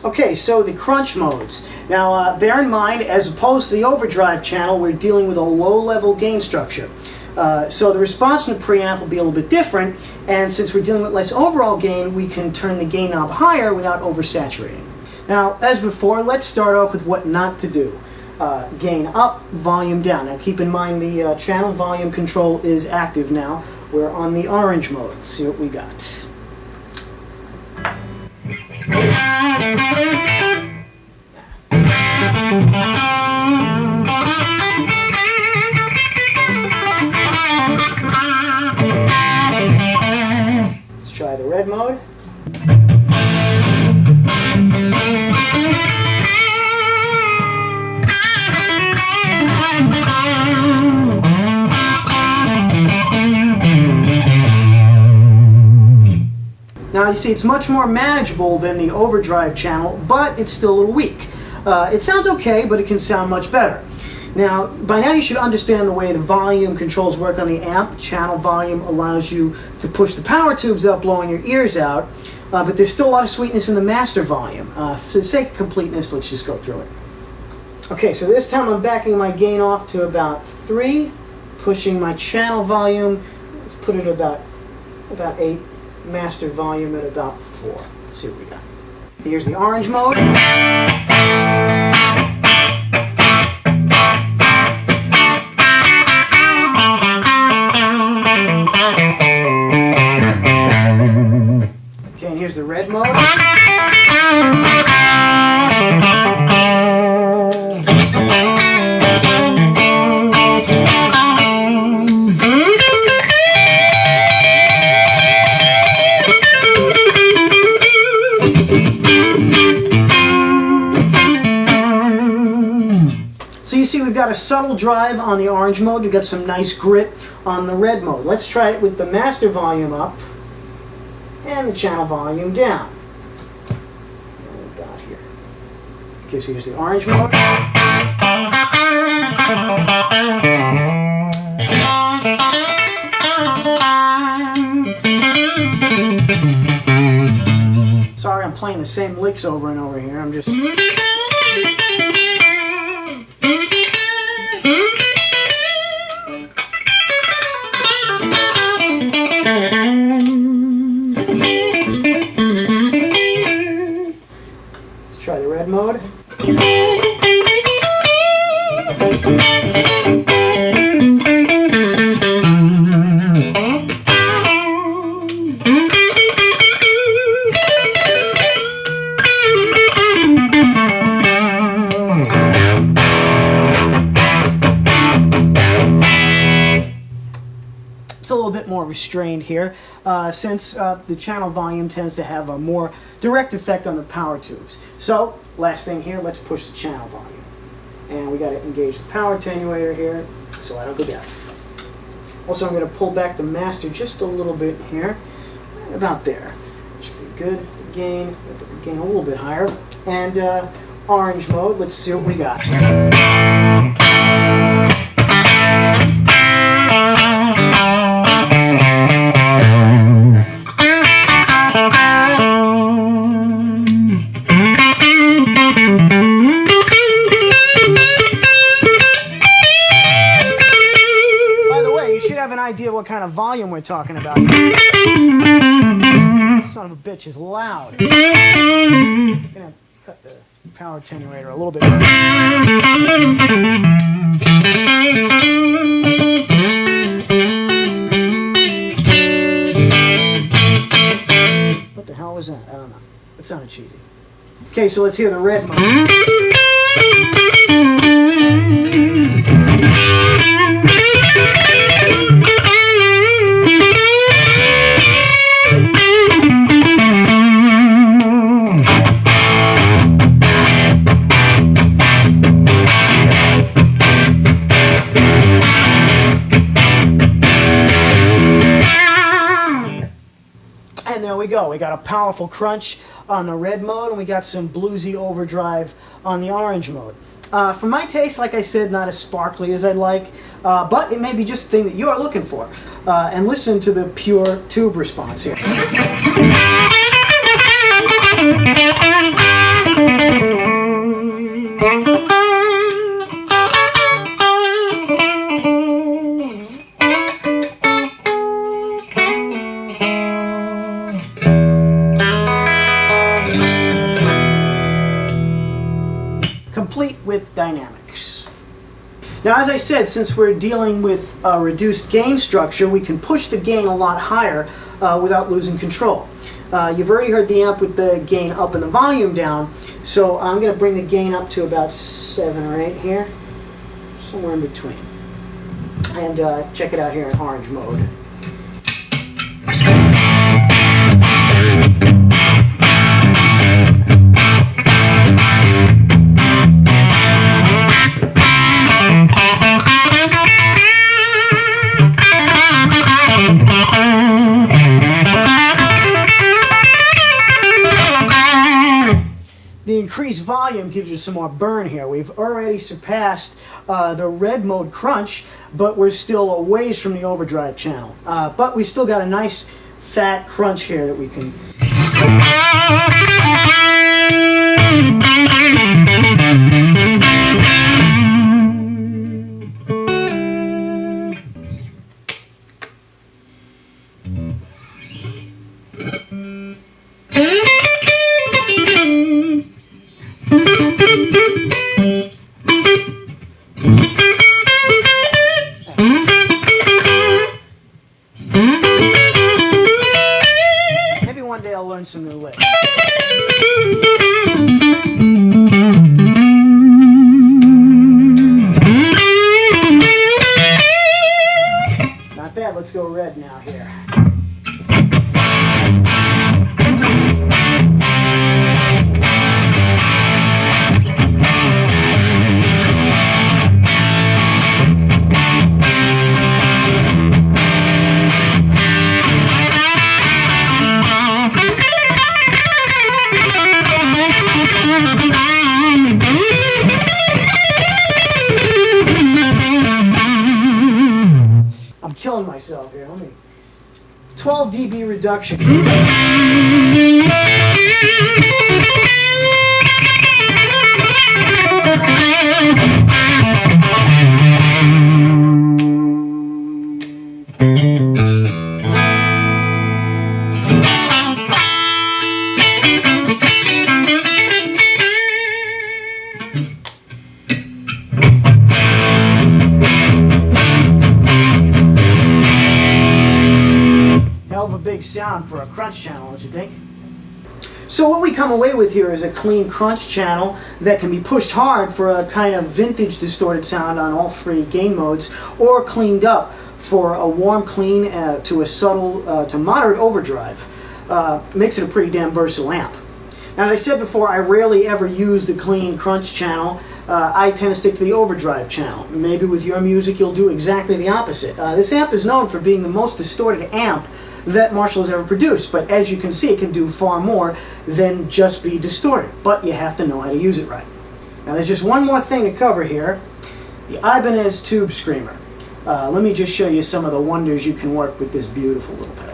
Okay, so the crunch modes. Now, bear in mind, as opposed to the overdrive channel, we're dealing with a low-level gain structure. So the response from the preamp will be a little bit different, and since we're dealing with less overall gain, we can turn the gain knob higher without oversaturating. Now, as before, let's start off with what not to do. Gain up, volume down. Now keep in mind the channel volume control is active now. We're on the orange mode. Let's see what we got. Let's try the red mode. Now you see it's much more manageable than the overdrive channel, but it's still a little weak. It sounds okay, but it can sound much better. Now, by now you should understand the way the volume controls work on the amp. Channel volume allows you to push the power tubes up, blowing your ears out, but there's still a lot of sweetness in the master volume. For the sake of completeness, let's just go through it. Okay, so this time I'm backing my gain off to about 3, pushing my channel volume, let's put it about 8. Master volume at about 4. Let's see what we got. Here's the orange mode. Okay, and here's the red mode. So you see we've got a subtle drive on the orange mode, we've got some nice grit on the red mode. Let's try it with the master volume up and the channel volume down. What we got here? Okay, so here's the orange mode. Sorry, I'm playing the same licks over and over here. I'm just... Let's try the red mode. It's a little bit more restrained here since the channel volume tends to have a more direct effect on the power tubes. So last thing here, let's push the channel volume. And we got to engage the power attenuator here so I don't go deaf. Also, I'm going to pull back the master just a little bit here, about there. Should be good. The gain, put the gain a little bit higher. And orange mode, let's see what we got. Idea what kind of volume we're talking about. Son of a bitch is loud. I'm gonna cut the power attenuator a little bit. What the hell was that? I don't know. It sounded cheesy. Okay, so let's hear the red mode. And there we go. We got a powerful crunch on the red mode, and we got some bluesy overdrive on the orange mode. For my taste, like I said, not as sparkly as I'd like, but it may be just the thing that you are looking for. And listen to the pure tube response here. dynamics. Now, as I said, since we're dealing with a reduced gain structure, we can push the gain a lot higher without losing control. You've already heard the amp with the gain up and the volume down, so I'm going to bring the gain up to about 7 or 8 here, somewhere in between. And check it out here in orange mode. The increased volume gives you some more burn here. We've already surpassed the red mode crunch, but we're still a ways from the overdrive channel. But we still got a nice fat crunch here that we can... Maybe one day I'll learn some new licks. Not bad, let's go red now here. Killing myself here. Let me 12 dB reduction. Hell of a big sound for a crunch channel, don't you think? So what we come away with here is a clean crunch channel that can be pushed hard for a kind of vintage distorted sound on all 3 gain modes, or cleaned up for a warm clean to a subtle to moderate overdrive. Makes it a pretty damn versatile amp. Now, as I said before, I rarely ever use the clean crunch channel. I tend to stick to the overdrive channel. Maybe with your music you'll do exactly the opposite. This amp is known for being the most distorted amp that Marshall has ever produced, but as you can see, it can do far more than just be distorted, but you have to know how to use it right. Now, there's just one more thing to cover here, the Ibanez Tube Screamer. Let me just show you some of the wonders you can work with this beautiful little pedal.